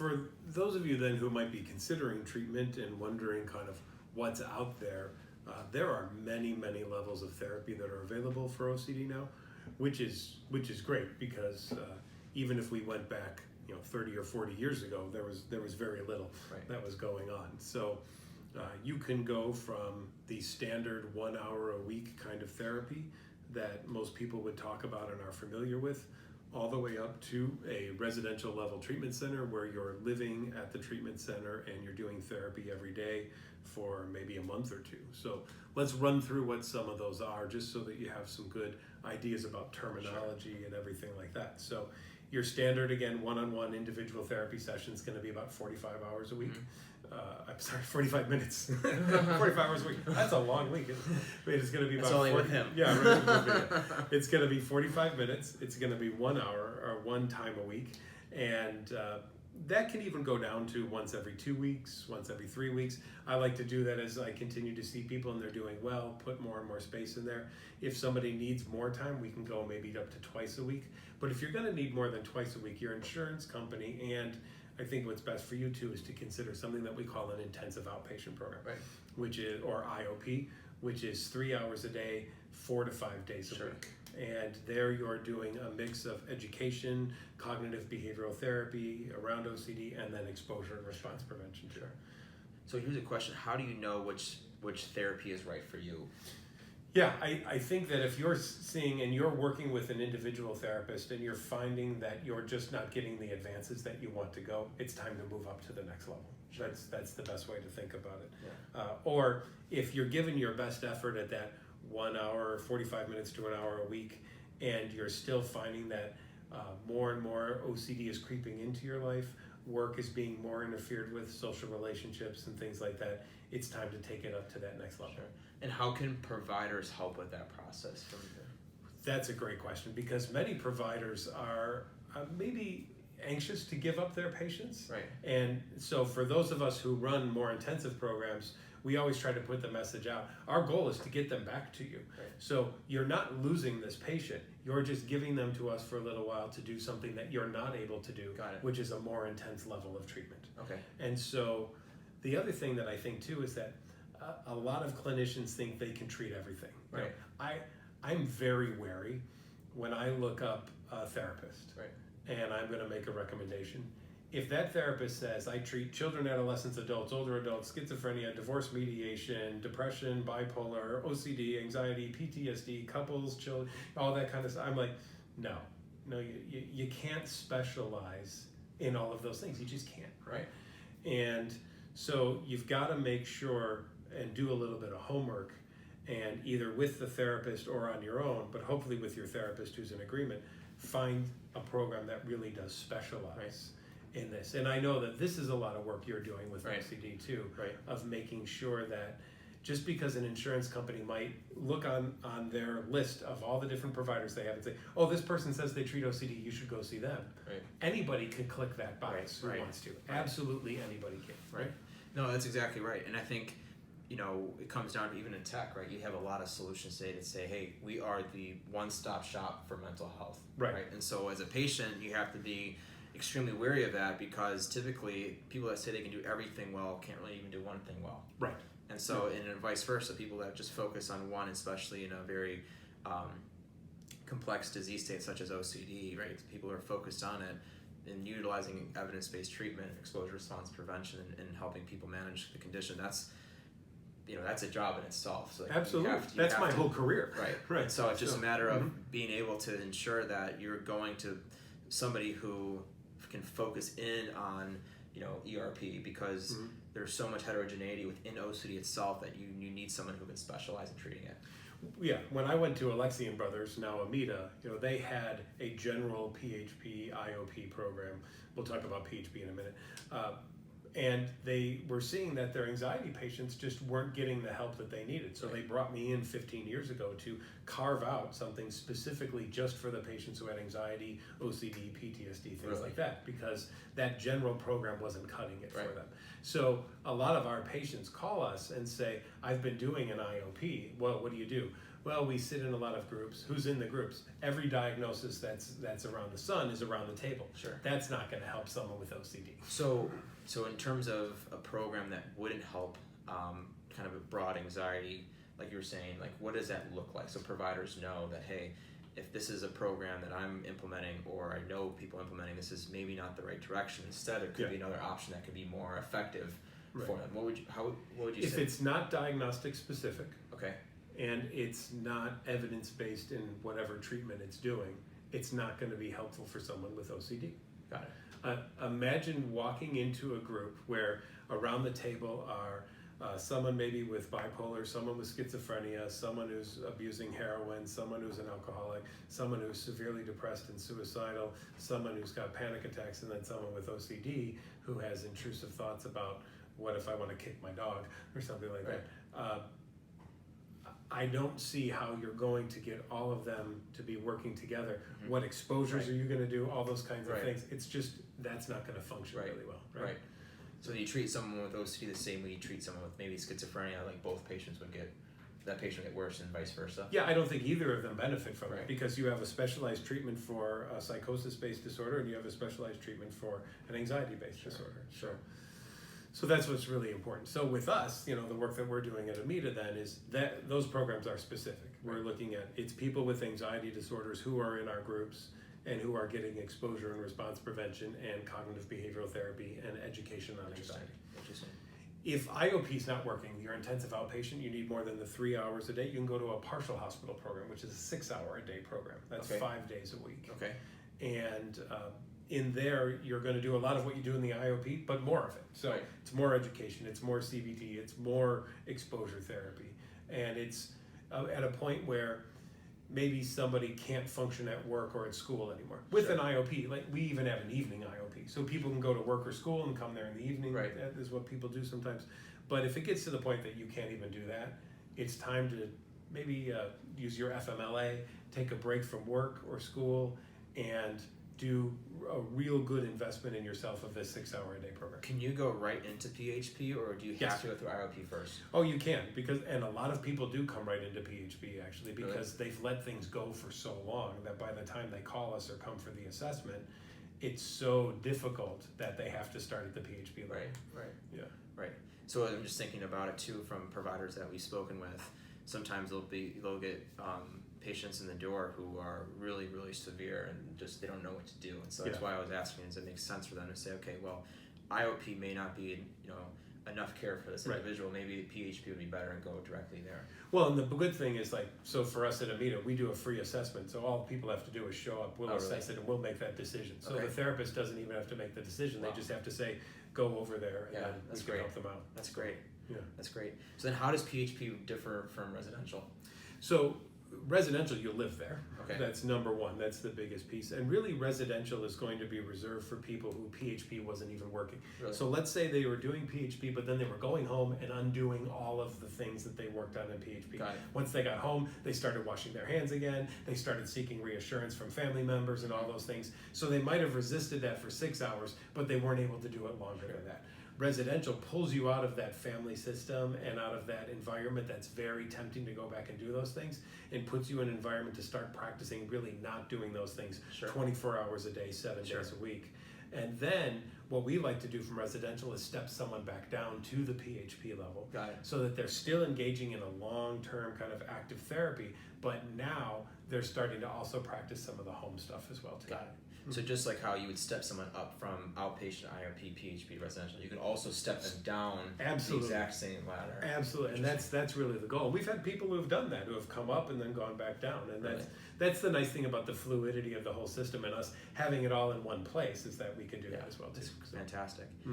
for those of you then who might be considering treatment and wondering kind of what's out there, there are many levels of therapy that are available for OCD now, which is great because even if we went back 30 or 40 years ago, there was very little that was going on. So you can go from the standard 1 hour a week kind of therapy that most people would talk about and are familiar with, all the way up to a residential level treatment center where you're living at the treatment center and you're doing therapy every day for maybe a month or two. So let's run through what some of those are just so that you have some good ideas about terminology and everything like that. So your standard, again, one-on-one individual therapy session is going to be about 45 hours a week. I'm sorry, 45 minutes. 45 hours a week. That's a long week. It's going to be about... It's only 40, with him. Yeah, right, it's going to be 45 minutes. It's going to be 1 hour or one time a week. And that can even go down to once every 2 weeks, once every 3 weeks. I like to do that as I continue to see people and they're doing well, put more and more space in there. If somebody needs more time, we can go maybe up to twice a week. But if you're going to need more than twice a week, your insurance company, and I think what's best for you too is to consider something that we call an intensive outpatient program, which is, or IOP, which is 3 hours a day, 4 to 5 days a week. And there you're doing a mix of education, cognitive behavioral therapy around OCD, and then exposure and response prevention. So here's a question: how do you know which therapy is right for you? Yeah, I think that if you're seeing and you're working with an individual therapist and you're finding that you're just not getting the advances that you want to go, it's time to move up to the next level. That's the best way to think about it. Or if you're giving your best effort at that 1 hour, 45 minutes to an hour a week, and you're still finding that more and more OCD is creeping into your life, work is being more interfered with, social relationships and things like that, it's time to take it up to that next level. And how can providers help with that process? That's a great question, because many providers are maybe anxious to give up their patients. And so for those of us who run more intensive programs, we always try to put the message out. Our goal is to get them back to you. So you're not losing this patient. You're just giving them to us for a little while to do something that you're not able to do, which is a more intense level of treatment. And so the other thing that I think too is that a lot of clinicians think they can treat everything. I'm very wary when I look up a therapist and I'm going to make a recommendation. If that therapist says, I treat children, adolescents, adults, older adults, schizophrenia, divorce mediation, depression, bipolar, OCD, anxiety, PTSD, couples, children, all that kind of stuff, I'm like, no, you can't specialize in all of those things. You just can't, And so you've got to make sure and do a little bit of homework, and either with the therapist or on your own, but hopefully with your therapist who's in agreement, find a program that really does specialize in this. And I know that this is a lot of work you're doing with OCD too, of making sure that just because an insurance company might look on their list of all the different providers they have and say, oh, this person says they treat OCD, you should go see them. Anybody can click that box who wants to. Absolutely anybody can. No, that's exactly right. And I think, it comes down to even in tech, you have a lot of solutions today that say, hey, we are the one-stop shop for mental health. And so as a patient, you have to be extremely wary of that, because typically people that say they can do everything well can't really even do one thing well. And so, and vice versa, people that just focus on one, especially in a very complex disease state such as OCD, people are focused on it and utilizing evidence-based treatment, exposure response prevention, and helping people manage the condition. That's a job in itself. So absolutely, that's my whole career. And so it's just a matter of being able to ensure that you're going to somebody who can focus in on ERP, because there's so much heterogeneity within OCD itself that you need someone who can specialize in treating it. Yeah, when I went to Alexian Brothers, now Amita, they had a general PHP IOP program. We'll talk about PHP in a minute. And they were seeing that their anxiety patients just weren't getting the help that they needed. So they brought me in 15 years ago to carve out something specifically just for the patients who had anxiety, OCD, PTSD, things like that, because that general program wasn't cutting it for them. So a lot of our patients call us and say, I've been doing an IOP. Well, what do you do? Well, we sit in a lot of groups. Who's in the groups? Every diagnosis that's around the sun is around the table. Sure. That's not going to help someone with OCD. So in terms of a program that wouldn't help kind of a broad anxiety, like you were saying, like what does that look like? So providers know that, hey, if this is a program that I'm implementing, or I know people implementing, this is maybe not the right direction. Instead, there could be another option that could be more effective for them. What would you say? If it's not diagnostic specific, okay, and it's not evidence-based in whatever treatment it's doing, it's not going to be helpful for someone with OCD. Got it. Imagine walking into a group where around the table are someone maybe with bipolar, someone with schizophrenia, someone who's abusing heroin, someone who's an alcoholic, someone who's severely depressed and suicidal, someone who's got panic attacks, and then someone with OCD who has intrusive thoughts about what if I want to kick my dog or something like that. I don't see how you're going to get all of them to be working together. Mm-hmm. What exposures are you going to do? All those kinds of things. It's just, that's not going to function really well. Right. So you treat someone with OCD the same way you treat someone with maybe schizophrenia, like both patients would get, that patient would get worse and vice versa? Yeah, I don't think either of them benefit from it, because you have a specialized treatment for a psychosis-based disorder and you have a specialized treatment for an anxiety-based disorder. So that's what's really important. So with us, the work that we're doing at AMITA then is that those programs are specific. We're looking at, it's people with anxiety disorders who are in our groups and who are getting exposure and response prevention and cognitive behavioral therapy and education on anxiety. Interesting. If IOP is not working, you're intensive outpatient, you need more than the 3 hours a day, you can go to a partial hospital program, which is a 6-hour-a-day program. That's 5 days a week. Okay. And in there, you're going to do a lot of what you do in the IOP, but more of it. So it's more education, it's more CBT, it's more exposure therapy. And it's at a point where maybe somebody can't function at work or at school anymore. With an IOP, like we even have an evening IOP. So people can go to work or school and come there in the evening. That is what people do sometimes. But if it gets to the point that you can't even do that, it's time to maybe use your FMLA, take a break from work or school, and do a real good investment in yourself of this 6-hour-a-day program. Can you go right into PHP, or do you have to go through IOP first? Oh, you can, and a lot of people do come right into PHP actually, because they've let things go for so long that by the time they call us or come for the assessment, it's so difficult that they have to start at the PHP level. Right. So I'm just thinking about it too from providers that we've spoken with. Sometimes they'll get patients in the door who are really, really severe and just they don't know what to do. And so that's why I was asking, does it make sense for them to say, okay, well, IOP may not be enough care for this individual. Maybe PHP would be better and go directly there. Well, and the good thing is, so for us at AMITA, we do a free assessment. So all people have to do is show up, we'll assess it, and we'll make that decision. So the therapist doesn't even have to make the decision. They just have to say, go over there, and then we can help them out. That's great. That's great. So then how does PHP differ from residential? So residential, you'll live there. That's number one. That's the biggest piece. And really, residential is going to be reserved for people who PHP wasn't even working. So let's say they were doing PHP, but then they were going home and undoing all of the things that they worked on in PHP. Once they got home, they started washing their hands again. They started seeking reassurance from family members and all those things. So they might have resisted that for 6 hours, but they weren't able to do it longer than that. Residential pulls you out of that family system and out of that environment that's very tempting to go back and do those things, and puts you in an environment to start practicing really not doing those things 24 hours a day, 7 days a week. And then what we like to do from residential is step someone back down to the PHP level, so that they're still engaging in a long-term kind of active therapy, but now they're starting to also practice some of the home stuff as well too. So just like how you would step someone up from outpatient, IOP, PHP, residential, you can also step them down the exact same ladder. Absolutely, and that's really the goal. We've had people who have done that, who have come up and then gone back down, and that's the nice thing about the fluidity of the whole system and us having it all in one place, is that we can do that as well too. It's fantastic. Mm-hmm.